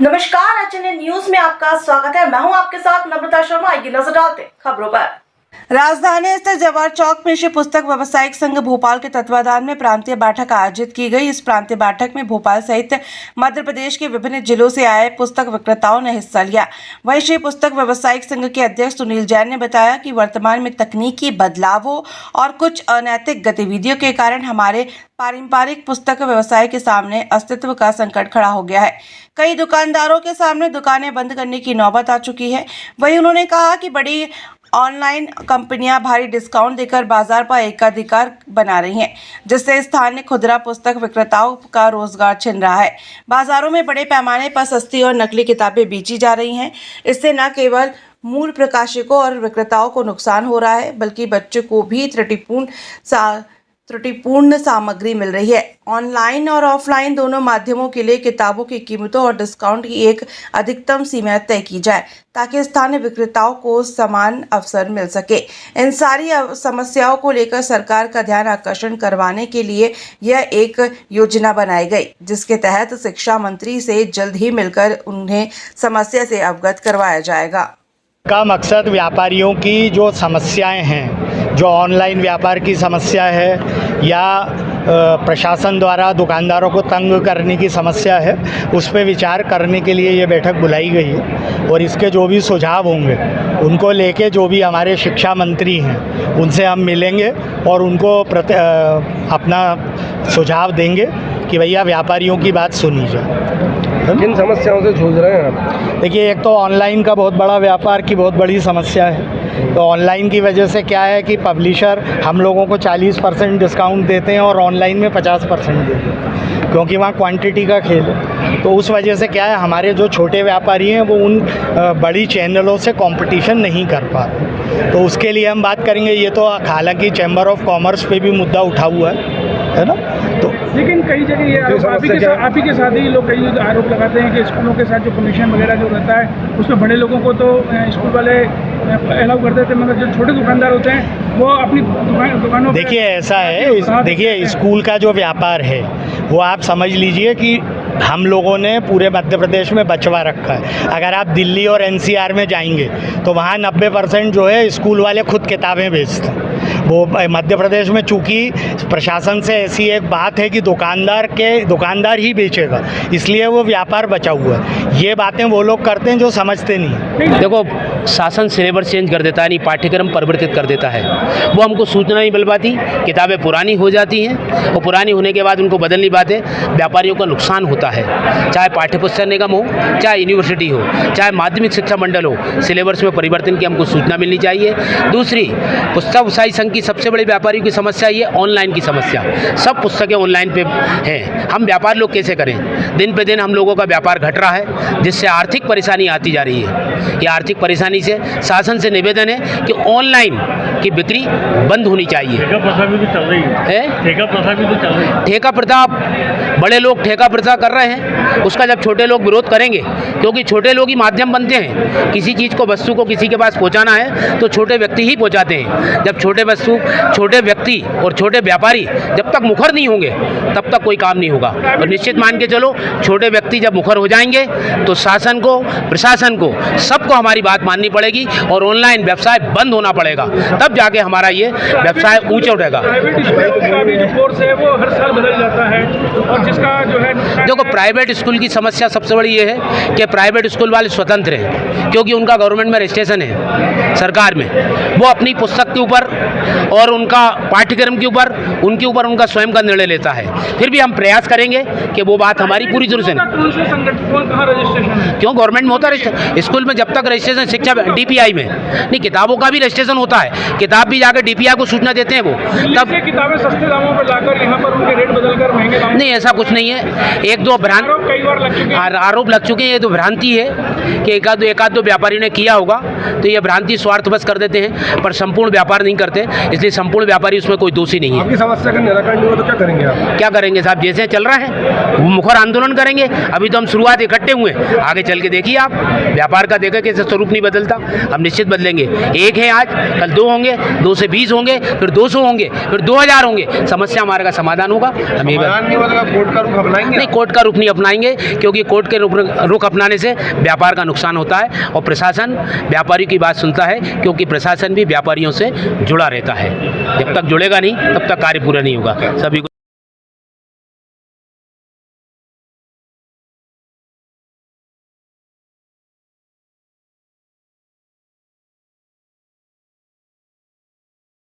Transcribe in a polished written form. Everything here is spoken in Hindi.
नमस्कार, एचएनएन न्यूज में आपका स्वागत है। मैं हूं आपके साथ नम्रता शर्मा। आइए नजर डालते हैं खबरों पर। राजधानी स्थित जवाहर चौक में श्री पुस्तक व्यवसायिक संघ भोपाल के तत्वाधान में प्रांतीय बैठक आयोजित की गई। इस प्रांतीय बैठक में भोपाल सहित मध्य प्रदेश के विभिन्न जिलों से आए पुस्तक विक्रेताओं ने हिस्सा लिया। वहीं श्री पुस्तक व्यवसायिक संघ के अध्यक्ष सुनील जैन ने बताया कि वर्तमान में तकनीकी बदलावों और कुछ अनैतिक गतिविधियों के कारण हमारे पारंपरिक पुस्तक व्यवसाय के सामने अस्तित्व का संकट खड़ा हो गया है। कई दुकानदारों के सामने दुकानें बंद करने की नौबत आ चुकी है। वहीं उन्होंने कहा कि बड़ी ऑनलाइन कंपनियां भारी डिस्काउंट देकर बाजार पर एकाधिकार बना रही हैं, जिससे स्थानीय खुदरा पुस्तक विक्रेताओं का रोजगार छिन रहा है। बाजारों में बड़े पैमाने पर सस्ती और नकली किताबें बेची जा रही हैं। इससे न केवल मूल प्रकाशकों और विक्रेताओं को नुकसान हो रहा है, बल्कि बच्चों को भी त्रुटिपूर्ण सामग्री मिल रही है। ऑनलाइन और ऑफलाइन दोनों माध्यमों के लिए किताबों की कीमतों और डिस्काउंट की एक अधिकतम सीमा तय की जाए, ताकि स्थानीय विक्रेताओं को समान अवसर मिल सके। इन सारी समस्याओं को लेकर सरकार का ध्यान आकर्षण करवाने के लिए यह एक योजना बनाई गई, जिसके तहत शिक्षा मंत्री से जल्द ही मिलकर उन्हें समस्या से अवगत करवाया जाएगा। का मकसद व्यापारियों की जो समस्याएं हैं, जो ऑनलाइन व्यापार की समस्या है या प्रशासन द्वारा दुकानदारों को तंग करने की समस्या है, उस पर विचार करने के लिए ये बैठक बुलाई गई है। और इसके जो भी सुझाव होंगे उनको लेके जो भी हमारे शिक्षा मंत्री हैं उनसे हम मिलेंगे और उनको अपना सुझाव देंगे कि भैया व्यापारियों की बात सुनी जाए। किन समस्याओं से जूझ रहे हैं आप? देखिए, एक तो ऑनलाइन का बहुत बड़ा व्यापार की बहुत बड़ी समस्या है। तो ऑनलाइन की वजह से क्या है कि पब्लिशर हम लोगों को 40% डिस्काउंट देते हैं और ऑनलाइन में 50% देते हैं, क्योंकि वहाँ क्वांटिटी का खेल है। तो उस वजह से क्या है, हमारे जो छोटे व्यापारी हैं वो उन बड़ी चैनलों से कंपटीशन नहीं कर पाते। तो उसके लिए हम बात करेंगे। ये तो हालांकि चैम्बर ऑफ कॉमर्स पे भी मुद्दा उठा हुआ है ना। तो लेकिन कई जगह ये आप ही के साथ ही लोग कई आरोप लगाते हैं कि स्कूलों के साथ जो कमीशन वगैरह जो रहता है उसमें बड़े लोगों को तो स्कूल वाले अलाउ कर देते हैं, मगर जो छोटे दुकानदार होते हैं वो अपनी दुकानों। देखिए, ऐसा है, देखिए स्कूल का जो व्यापार है वो आप समझ लीजिए कि हम लोगों ने पूरे मध्य प्रदेश में बचवा रखा है। अगर आप दिल्ली और एनसीआर में जाएंगे तो वहाँ 90% जो है स्कूल वाले खुद किताबें बेचते हैं। वो मध्य प्रदेश में चूँकि प्रशासन से ऐसी एक बात है कि दुकानदार ही बेचेगा, इसलिए वो व्यापार बचा हुआ है। ये बातें वो लोग करते हैं जो समझते नहीं। देखो, शासन सिलेबस चेंज कर देता है, नहीं पाठ्यक्रम परिवर्तित कर देता है। वो हमको सूचना नहीं मिल पाती, किताबें पुरानी हो जाती हैं और पुरानी होने के बाद उनको बदल नहीं पाते। व्यापारियों का नुकसान होता है, चाहे पाठ्यपुस्तक निगम हो, चाहे यूनिवर्सिटी हो, चाहे माध्यमिक शिक्षा मंडल हो। सिलेबस में परिवर्तन की हमको सूचना मिलनी चाहिए। दूसरी, पुस्तक व्यवसायी संघ की सबसे बड़ी व्यापारियों की समस्या ये ऑनलाइन की समस्या। सब पुस्तकें ऑनलाइन पे हैं, हम व्यापार लोग कैसे करें? दिन पे दिन हम लोगों का व्यापार घट रहा है, जिससे आर्थिक परेशानी आती जा रही है। ये आर्थिक परेशानी से शासन से निवेदन है कि ऑनलाइन की बिक्री बंद होनी चाहिए। ठेका प्रथा भी तो चल रही है। ठेका प्रथा भी तो चल रही है। ठेका प्रथा, बड़े लोग ठेका प्रथा कर रहे हैं, उसका जब छोटे लोग विरोध करेंगे, क्योंकि छोटे लोग ही माध्यम बनते हैं। किसी चीज़ को, वस्तु को किसी के पास पहुंचाना है तो छोटे व्यक्ति ही पहुंचाते हैं। जब छोटे व्यक्ति और छोटे व्यापारी जब तक मुखर नहीं होंगे तब तक कोई काम नहीं होगा। और निश्चित मान के चलो, छोटे व्यक्ति जब मुखर हो जाएंगे तो शासन को, प्रशासन को, सबको हमारी बात माननी पड़ेगी और ऑनलाइन व्यवसाय बंद होना पड़ेगा, तब जाके हमारा ये व्यवसाय ऊंचा उठेगा। देखो, प्राइवेट स्कूल की समस्या सबसे बड़ी ये है कि प्राइवेट स्कूल वाले स्वतंत्र हैं, क्योंकि उनका गवर्नमेंट में रजिस्ट्रेशन है सरकार में। वो अपनी पुस्तक के ऊपर और उनका पाठ्यक्रम के ऊपर उनका स्वयं का निर्णय लेता है। फिर भी हम प्रयास करेंगे कि वो बात हमारी पूरी तरह से। क्यों गवर्नमेंट में होता है स्कूल में? जब तक रजिस्ट्रेशन शिक्षा डीपीआई में नहीं, किताबों का भी रजिस्ट्रेशन होता है। किताब भी जाकर डीपीआई को सूचना देते हैं वो, तब किताबें सस्ते दामों पर लाकर यहाँ पर उनके रेट बदलकर महंगे दाम। नहीं, ऐसा कुछ नहीं है। एक दो आरोप लग चुके हैं। ये तो भ्रांति है कि एक आध दो व्यापारी ने किया होगा, तो ये भ्रांति स्वार्थवश कर देते हैं, पर संपूर्ण व्यापार नहीं करते। थे, इसलिए संपूर्ण व्यापारी उसमें कोई दोषी नहीं है। आपकी समस्या का निराकरण नहीं हो तो क्या करेंगे आप? क्या करेंगे साहब, जैसे चल रहा है वो मुखर आंदोलन करेंगे। अभी तो हम शुरुआत इकट्ठे हुए, आगे चल के देखिए आप, व्यापार का देखा कैसे स्वरूप नहीं बदलता, हम निश्चित बदलेंगे। एक है आज, कल 2 होंगे, 2 से 20 होंगे, फिर 200 होंगे, फिर 2000 होंगे, समस्या हमारे का समाधान होगा। हम ये कोर्ट का रुख अपनाएंगे? नहीं, कोर्ट का रुख नहीं अपनाएंगे, क्योंकि कोर्ट के रुख अपनाने से व्यापार का नुकसान होता है और प्रशासन व्यापारियों की बात सुनता है, क्योंकि प्रशासन भी व्यापारियों से जुड़ा रहता है। जब तक जुड़ेगा नहीं तब तक कार्य पूरा नहीं होगा। सभी को